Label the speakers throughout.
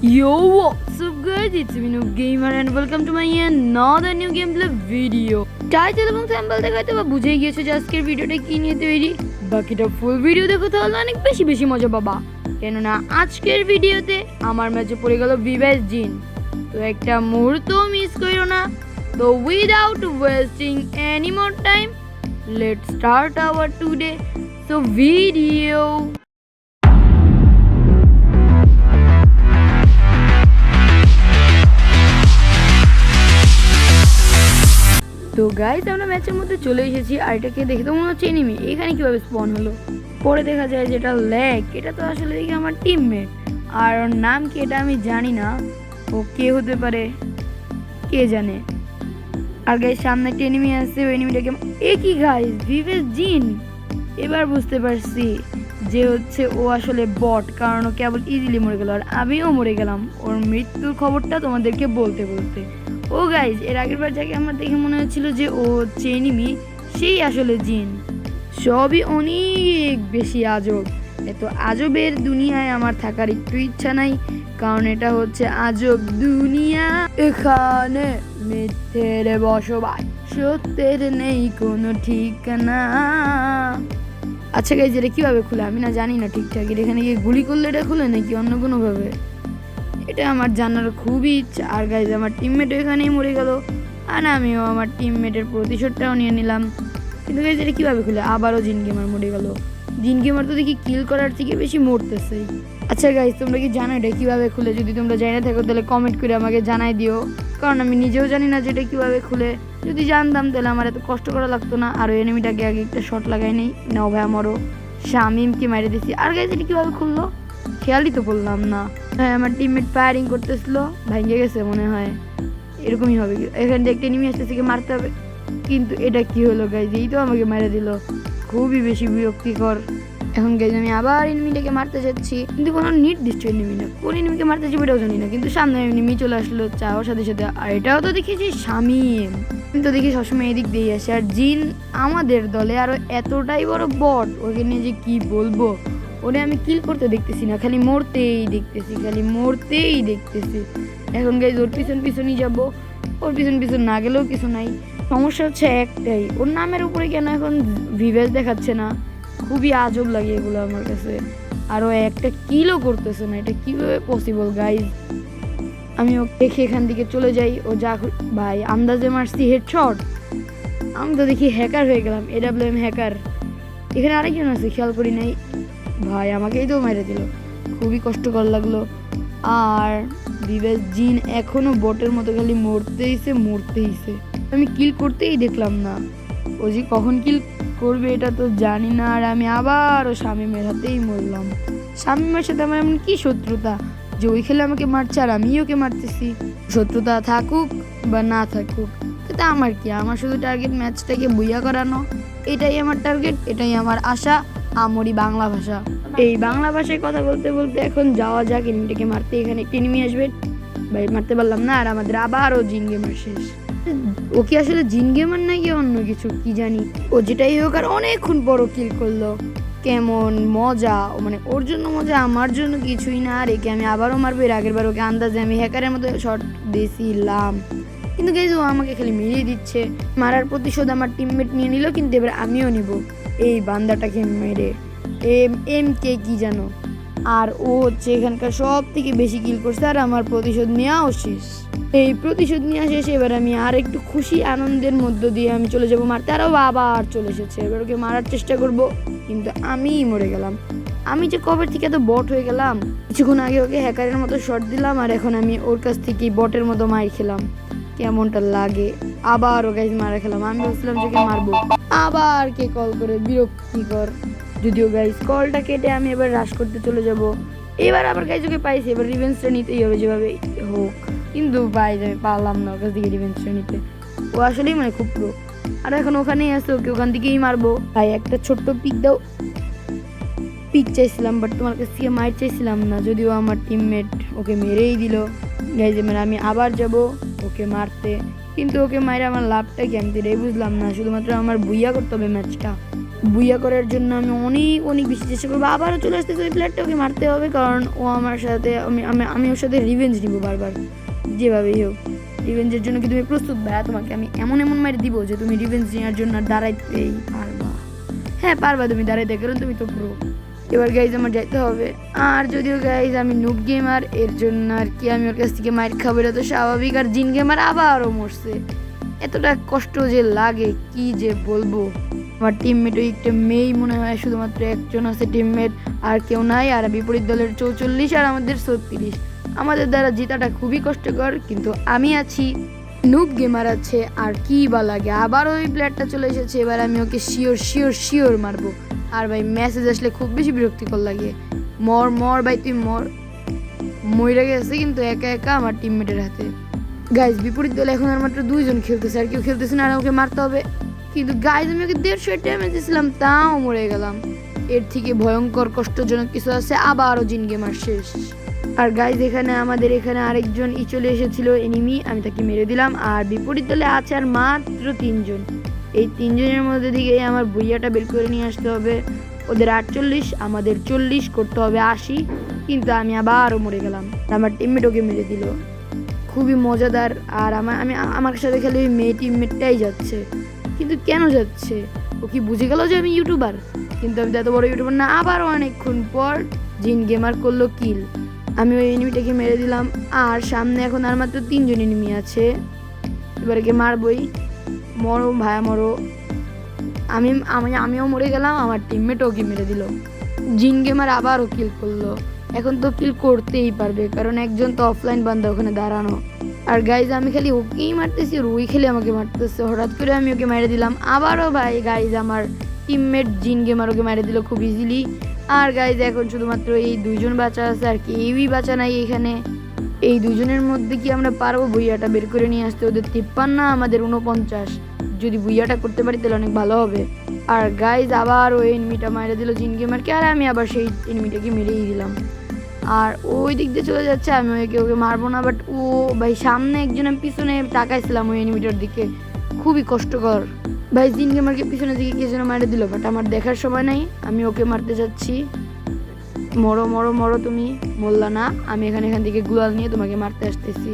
Speaker 1: Yo, what's up guys? It's me Noob Gamer and welcome to my another new gameplay video. Title এবং sample দেখে তো বুঝেই গিয়েছো যে আজকের ভিডিওটা কি নিয়ে তৈরি। বাকিটা ফুল ভিডিও দেখো তাহলে অনেক বেশি মজা পাবা। কেননা আজকের ভিডিওতে আমার ম্যাচে পড়ে গেল ভিভেস জিন। তো একটা মুহূর্ত মিস করো না। তো without wasting any more time, let's start our today video. তো গাইস আমরা ম্যাচের মধ্যে চলে এসেছি, আর এটাকে দেখে তো মনে হচ্ছে এনিমি। এখানে কিভাবে স্পন হলো? পরে দেখা যায় যে এটা ল্যাগ। এটা তো আসলে দেখি আমার টিমমেট, আর ওর নাম কি এটা আমি জানি না। ও কে হতে পারে কে জানে। আর গাইস সামনে একটা এনিমি আসছে, ওই এনিমিটাকে কি গাইস ভিভেস জিন। এবার বুঝতে পারছি যে হচ্ছে ও আসলে বট, কারণ ও কেবল ইজিলি মরে গেল আর আমিও মরে গেলাম ওর মৃত্যুর খবরটা তোমাদেরকে বলতে বলতে। ও গাইজ এর আগের বার যাকে আমার দেখে মনে হচ্ছিল যে ও হচ্ছে এনিমি, সেই আসলে জিন। সবই অনেক বেশি আজব। এত আজবের দুনিয়ায় আমার থাকার একটু ইচ্ছা নাই, কারণ এটা হচ্ছে আজব দুনিয়া। এখানে মিথ্যের বসবাস, সত্যের নেই কোনো ঠিকানা। আচ্ছা গাইজ এটা কীভাবে খুলে আমি না জানি না ঠিকঠাক। এখানে গিয়ে গুলি করলে এটা খুলে নাকি অন্য কোনোভাবে, এটা আমার জানার খুবই ইচ্ছা। আর গাইজ আমার টিমমেটও এখানেই মরে গেল, আর আমিও আমার টিমমেটের প্রতিশোধটাও নিয়ে নিলাম। কিন্তু গাইজ এটা কীভাবে খুলে? আবারও জিন গেমার মরে গেল। জিন গেমার তো দেখি কিল করার থেকে বেশি মরতেছে। আচ্ছা গাইজ তোমরা কি জানো এটা কীভাবে খুলে? যদি তোমরা জানা থাকো তাহলে কমেন্ট করে আমাকে জানাই দিও, কারণ আমি নিজেও জানি না যে এটা কীভাবে খুলে। যদি জানতাম তাহলে আমার এত কষ্ট করা লাগতো না। আর ওই এনিমিটাকে আগে একটা শট লাগাই নেই। নাও ভাই আমারও শামিমকে মেরে দিছি। আর গাইজ এটা কীভাবে খুললো খেয়ালই তো করলাম না। হ্যাঁ আমার টিমমেট ফায়ারিং করতেছিল, ভেঙে গেছে মনে হয়, এরকমই হবে। এখানে একটা এনিমি আসতেছে, মারতে হবে। কিন্তু এটা কি হলো গাইজ? এই তো আমাকে মেরে দিল, খুবই বেশি বিরক্তিকর। এখন গাইজ আমি আবার এনিমিটাকে মারতে যাচ্ছি, কিন্তু কোনো নির্দিষ্ট এনিমি না, কোন এনিমিকে মারতে যাচ্ছি এটাও জানি না। কিন্তু সামনে এনিমি চলে আসলো চাওয়ার সাথে সাথে। আর এটাও তো দেখেছি শামিম, কিন্তু দেখি সবসময় এদিক দিয়ে আসে। আর জিন আমাদের দলে আরো এতটাই বড় বট, ওকে নিয়ে যে কি বলবো। ওরে আমি কিল করতে দেখতেছি না, খালি মরতেই দেখতেছি। এখন গাইজ ওর পিছনই যাবো। ওর পিছন না গেলেও কিছু নাই। সমস্যা হচ্ছে একটাই, ওর নামের উপরে কেন এখন ভিভেস দেখাচ্ছে না? খুবই আজব লাগে এগুলো আমার কাছে। আর ও একটা কিলও করতেছে না, এটা কীভাবে পসিবল গাইজ? আমি ওকে দেখে এখান থেকে চলে যাই। ও যা ভাই আন্দাজে মারছি হেডশট, আমি তো দেখি হ্যাকার হয়ে গেলাম। AWM hacker. এখানে আরেকজন আছে খেয়াল করি নাই। ভাই আমাকেই তো মেরে দিল, খুবই কষ্টকর লাগলো। আর ভিভেস জিন এখনো বটের মতো খালি মরতেইছে। আমি কিল করতেই দেখলাম না। ও যে কখন কিল করবে এটা তো জানি না। আর আমি আবারও শামিমের হাতেই মরলাম। শামিমের সাথে আমার এমন কি শত্রুতা যে ওই খেলে আমাকে মারছে আর আমি ওকে মারতেছি? শত্রুতা থাকুক বা না থাকুক এটা আমার কি, আমার শুধু টার্গেট ম্যাচটাকে বুইয়া করানো। এটাই আমার টার্গেট, এটাই আমার আশা। আমরি বাংলা ভাষা। এই বাংলা ভাষায় কথা বলতে বলতে এখন যাওয়া যাক এনিমিটাকে মারতে। এখানে একটা এনিমি আসবে, ভাই মারতে পারলাম না। আর আমাদের আবারও জিন গেমার শেষ। ও কি আসলে জিন গেমার নাকি অন্য কিছু কি জানি। ও যেটাই হোক আর অনেকক্ষণ বড় কিল করলো, কেমন মজা। মানে ওর জন্য মজা, আমার জন্য কিছুই না। আর একে আমি আবারও মারবো। এর আগের বার ওকে আন্দাজে আমি হ্যাকারের মতো শট দিয়েছিলাম, কিন্তু গাইজ ও আমাকে খালি মিলিয়ে দিচ্ছে। মারার প্রতিশোধ আমার টিমমেট নিয়ে নিল, কিন্তু এবার আমিও নিব এই বান্দাটাকে মেরে। এম কে কি জানো। আর ও হচ্ছে এখানকার সব থেকে বেশি কিল করছে, আর আমার প্রতিশোধ নেওয়াও শেষ। এই প্রতিশোধ নেওয়া শেষ। এবার আমি আর একটু খুশি আনন্দের মধ্য দিয়ে আমি চলে যাবো মারতে। আরও আবার চলে এসেছে, এবার ওকে মারার চেষ্টা করব, কিন্তু আমিই মরে গেলাম। আমি যে কবে থেকে এত বট হয়ে গেলাম। কিছুক্ষণ আগে ওকে হ্যাকারের মতো শট দিলাম, আর এখন আমি ওর কাছ থেকেই বটের মতো মার খেলাম। কেমনটা লাগে? আবারও গাইজ মারা খেলাম। আমি ভাবছিলাম যে মারবো, আবার কে কল করে, বিরক্তিকর। যদিও গাইজ কলটা কেটে আমি এবার রাশ করতে চলে যাব। এবার আবার গাইজ ওকে পাইছি, এবার রিভেঞ্জটা নিতেই হবে যেভাবে হোক। কিন্তু গাইজ আমি পারলাম না ওর কাছ থেকে রিভেঞ্জটা নিতে। ও আসলেই মানে খুব প্রো। আর এখন ওখানেই আছে, ওকে ওখান থেকেই মারবো। ভাই একটা ছোট্ট পিক দাও। পিক চাইছিলাম, বাট তোমার কাছ থেকে মার চাইছিলাম না। যদিও আমার টিমমেট ওকে মেরেই দিল। গাইজ মানে আমি আবার যাব ওকে মারতে, কিন্তু ওকে মারে আমার লাভটা কি আমি এটাই বুঝলাম না। শুধুমাত্র আমার বুইয়া করতে হবে ম্যাচটা। বুইয়া করার জন্য আমি অনেক অনেক বেশি চেষ্টা করবো। আবারও চলে আসতেছে ওই প্লেয়ারটা, ওকে মারতে হবে, কারণ ও আমার সাথে আমি ওর সাথে রিভেঞ্জ নিব বারবার, যেভাবেই হোক। রিভেঞ্জের জন্য কি তুমি প্রস্তুত ভাইয়া? তোমাকে আমি এমন এমন মারি দিব যে তুমি রিভেঞ্জ নেওয়ার জন্য দাঁড়াইতেই পারবা। হ্যাঁ পারবা তুমি দাঁড়াইতে, কারণ তুমি তো প্রো। এবার গাইজ আমার যাইতে হবে। আর যদিও গাইজ আমি নুব গেমার, এর জন্য আর কি আমি ওর কাছ থেকে মাইর খাবো, এটা তো স্বাভাবিক। আর জিন গেমার আবারও মরছে, এতটা কষ্ট যে লাগে কি যে বলবো। আমার টিমমেট ওই একটা মেয়েই মনে হয়, শুধুমাত্র একজন আছে টিমমেট, আর কেউ নাই। আর বিপরীত দলের 44 আর আমাদের 36। আমাদের দ্বারা জেতাটা খুবই কষ্টকর, কিন্তু আমি আছি, নুব গেমার আছে, আর কি বা লাগে। আবার ওই প্লেয়ারটা চলে এসেছে, এবার আমি ওকে শিওর শিওর শিওর মারবো। আর ভাই মেসেজ আসলে খুব বেশি বিরক্তিকর লাগে। মর মর ভাই, তুই মর। মরে গেছে কিন্তু একা একা আমার টিমমেটের হাতে। গাইজ বিপরীত দলে এখন আর মাত্র 2 জন খেলতেছে, আর কেউ খেলতেছে না, আর ওকে মারতে হবে। কিন্তু গাইজ আমি ওকে 150 ড্যামেজ দিয়েছিলাম, তাও মরে গেলাম। এর থেকে ভয়ঙ্কর কষ্টজনক কিছু আছে, আবারও জিন গেমার শেষ। আর গাইজ এখানে আমাদের এখানে আরেকজন চলে এসেছিল এনিমি, আমি তাকে মেরে দিলাম। আর বিপরীত দলে আছে আর মাত্র 3 জন। এই 3 জনের মধ্যে থেকে আমার বুইয়াটা বের করে নিয়ে আসতে হবে। ওদের 48, আমাদের 40, করতে হবে 80। কিন্তু আমি আবারও মরে গেলাম, আমার টিমমেট ওকে মেরে দিল। খুবই মজাদার। আর আমার সাথে খেলে ওই মেয়ে টিমমেটটাই যাচ্ছে, কিন্তু কেন যাচ্ছে? ও কি বুঝে গেল যে আমি ইউটিউবার? কিন্তু আমি তো এত বড় ইউটিউবার না। আবারও অনেকক্ষণ পর জিন গেমার করলো কিল, আমি ওই এনিমিটাকে মেরে দিলাম। আর সামনে এখন আর মাত্র 3 জন এনিমি আছে, এবার একে মারবই। মরো ভাইয়া মরো। আমিও মরে গেলাম, আমার টিমমেটও ওকে মেরে দিল। জিন গেমার আবারও কিল করলো। এখন তো কিল করতেই পারবে, কারণ একজন তো অফলাইন বান্দা ওখানে দাঁড়ানো। আর গাইজ আমি খালি ওকেই মারতেছি, আর ওই খেলে আমাকে মারতেছে। হঠাৎ করে আমি ওকে মেরে দিলাম। আবারও ভাই গাইজ আমার টিমমেট জিন গেমার ওকে মেরে দিল খুব ইজিলি। আর গাইজ এখন শুধুমাত্র এই 2 জন বাঁচা আছে, আর কেউই বাঁচা নাই এখানে। এই 2 জনের মধ্যে কি আমরা পারবো বুইয়াটা বের করে নিয়ে আসতে? ওদের 53, আমাদের 49। যদি বুইয়াটা করতে পারি তাহলে অনেক ভালো হবে। আর গাইজ আবার ওই এনিমিটা মেরে দিল জিন গেমারকে, আর আমি আবার সেই এনিমিটাকে মেরেই দিলাম। আর ওই দিক দিয়ে চলে যাচ্ছে, আমি ওকে মারবো না, বাট ও ভাই সামনে একজন, আমি পিছনে তাকাইছিলাম ওই এনিমিটার দিকে, খুবই কষ্টকর। ভাই জিন গেমারকে পিছনের দিকে কে যেন মেরে দিল, বাট আমার দেখার সময় নাই, আমি ওকে মারতে যাচ্ছি। মরো মরো মরো, তুমি মরলা না। আমি এখান থেকে গুলাল নিয়ে তোমাকে মারতে আসতেছি।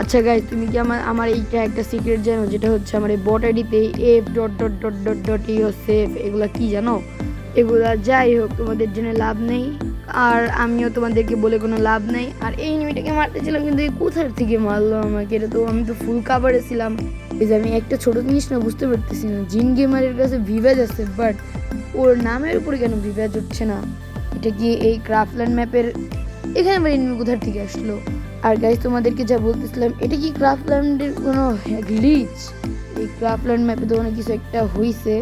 Speaker 1: আচ্ছা গাইজ তুমি কি আমার এইটা একটা সিক্রেট জানো, যেটা হচ্ছে আমার এই বট আইডিতে F......seef এগুলা কি জানো? এগুলা যাই হোক তোমাদের জন্য লাভ নেই, আর আমিও তোমাদেরকে বলে কোনো লাভ নেই। আর এই এনিমিটাকে মারতেছিলাম, কিন্তু এই কোথার থেকে মারলো আমাকে? এটা তো আমি তো ফুল কাভারে ছিলাম। এই যে আমি একটা ছোট জিনিস না বুঝতে পারতেছি না, জিন গেমারের কাছে ভিভেজ আছে, বাট ওর নামের উপরে কেন ভিভেজ হচ্ছে না? এটা কি এই ক্রাফল্যান্ড ম্যাপের এখানে আমার এনিমি কোথার থেকে আসলো? আর গাইজ তোমাদেরকে যা বলতেছিলাম, এটা কি ক্রাফল্যান্ডের কোনো গ্লিচ? এই ক্রাফল্যান্ড ম্যাপে তো অনেক কিছু একটা হয়েছে,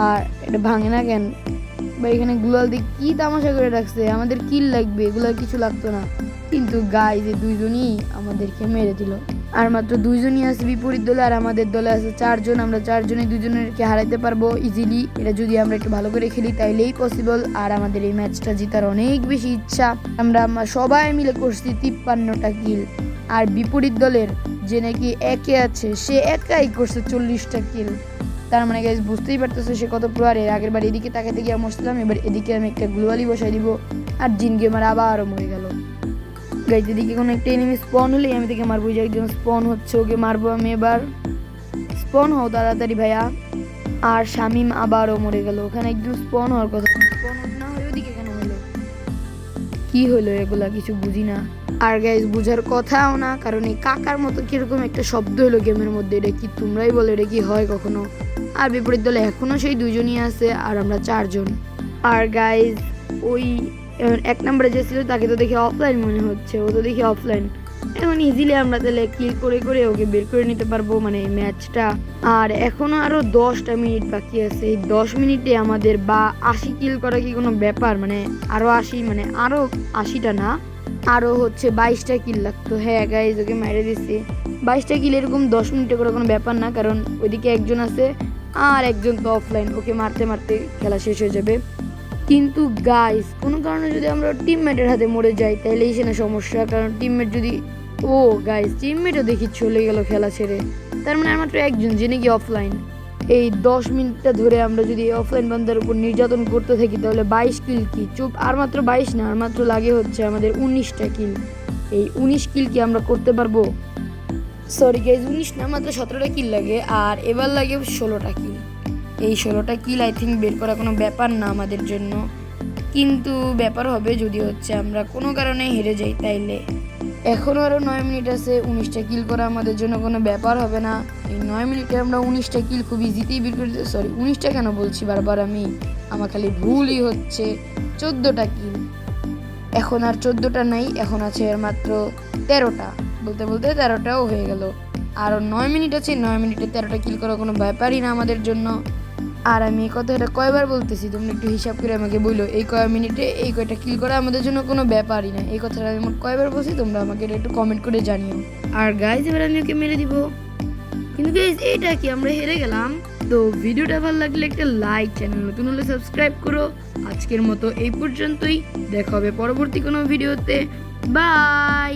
Speaker 1: আর এটা ভাঙে না কেন? বা এখানে গুলাল দিয়ে কি তামাশা করে রাখছে, আমাদের কিল লাগবে, এগুলো কিছু লাগতো না। কিন্তু গাইজ এই 2 জনই আমাদেরকে মেরে দিল। আর মাত্র 2 জনই আছে বিপরীত দলে, আর আমাদের দলে আছে 4 জন। আমরা 4 জনে 2 জনেরকে হারাইতে পারবো ইজিলি, এটা যদি আমরা একটু ভালো করে খেলি তাইলেই পসিবল। আর আমাদের এই ম্যাচটা জেতার অনেক বেশি ইচ্ছা। আমরা সবাই মিলে করছি 53টা কিল, আর বিপরীত দলের যে নাকি একে আছে সে একাই করছে 40টা কিল। তার মানে গাইজ বুঝতেই পারতেছে সে কত প্রো। আর এর আগের বার এদিকে তাকাতে গিয়ে মরছিলাম, এবার এদিকে আমি একটা গ্লোয়ালি বসাই দিব, আর জিন গেমার আবারও মরে গেল। গাইজ এদিকে কোনো একটা এনিমি স্পন হলেই আমি থেকে মারবো, যে একজন স্পন হচ্ছে ওকে মারবো আমি এবার। স্পন হও তাড়াতাড়ি ভাইয়া। আর শামিম আবারও মরে গেল, ওখানে একদম স্পন হওয়ার কথা, স্পন না হয়ে ওদিকে কেন হলো? কি হলো এগুলা কিছু বুঝি না। আর গাইজ বুঝার কথাও না, কারণ এই কাকার মতো কিরকম একটা শব্দ হলো গেমের মধ্যে, এটা কি তোমরাই বলো, এটা কি হয় কখনো? আর বিপরীত দলে এখনো সেই 2 জনই আছে, আর আমরা 4 জন। আর গাইজ ওই 1 নম্বরে যে ছিল তাকে তো দেখে অফলাইন মনে হচ্ছে, ও তো দেখে অফলাইন। এখন ইজিলি আমরা তাহলে কিল করে করে ওকে বের করে নিতে পারবো, মানে এই ম্যাচটা। আর এখনো আরো 10টা মিনিট বাকি আছে, এই 10 মিনিটে আমাদের 80 কিল করা কি কোনো ব্যাপার? মানে আরো 80, মানে আরো 80টা না, আরো হচ্ছে 22টা কিল লাগতো। হ্যাঁ গাইজ ওকে মেরে দিচ্ছি 22টা কিল, এরকম 10 মিনিটে করে কোনো ব্যাপার না, কারণ ওইদিকে একজন আছে আর একজন তো অফলাইন, ওকে মারতে মারতে খেলা শেষ হয়ে যাবে। কিন্তু গাইজ কোনো কারণে যদি আমরা টিমমেটের হাতে মরে যাই তাহলেই সেটা সমস্যা, কারণ টিমমেট যদি, ও গাইজ টিমমেটও দেখি চলে গেল খেলা ছেড়ে, তার মানে আর মাত্র একজন যে নাকি অফলাইন। এই 10 মিনিটটা ধরে আমরা যদি অফলাইন বান্দার উপর নির্যাতন করতে থাকি তাহলে 22 কিল কি চুপ, আর মাত্র 22 না, আর মাত্র লাগে হচ্ছে আমাদের 19টা কিল। এই 19 কিল কি আমরা করতে পারবো? সরি গাইজ, 19 না, মাত্র 17টা কিল লাগে, আর এবার লাগে 16টা কিল। এই 16টা কিল আই থিঙ্ক বের করা কোনো ব্যাপার না আমাদের জন্য, কিন্তু ব্যাপার হবে যদি হচ্ছে আমরা কোনো কারণে হেরে যাই তাইলে। এখনও আরও 9 মিনিট আছে, 19টা কিল করা আমাদের জন্য কোনো ব্যাপার হবে না। এই 9 মিনিটে আমরা 19টা কিল খুব ইজিতেই বের করে দিতে, সরি 19টা কেন বলছি বারবার আমি, আমার খালি ভুলই হচ্ছে। 14টা কিল, এখন আর 14টা নাই, এখন আছে আর মাত্র 13টা, বলতে বলতে 13টাও হয়ে গেল। আরও 9 মিনিট আছে, 9 মিনিটে 13টা কিল করা কোনো ব্যাপারই না আমাদের জন্য। আর আমি এই কথাটা কয়বার বলতেছি তোমরা একটু হিসাব করে আমাকে বললো, এই কয় মিনিটে এই কয়টা কিল করা আমাদের জন্য কোনো ব্যাপারই না। এই কথাটা আমি মোট কয়বার বলছি তোমরা আমাকে এটা একটু কমেন্ট করে জানিও। আর গাইজ এবার আমি ওকে মেরে দিব, কিন্তু গাইজ এইটা কি আমরা হেরে গেলাম। তো ভিডিওটা ভালো লাগলে একটা লাইক, চ্যানেল নতুন হলে সাবস্ক্রাইব করো। আজকের মতো এই পর্যন্তই, দেখা হবে পরবর্তী কোনো ভিডিওতে। বাই।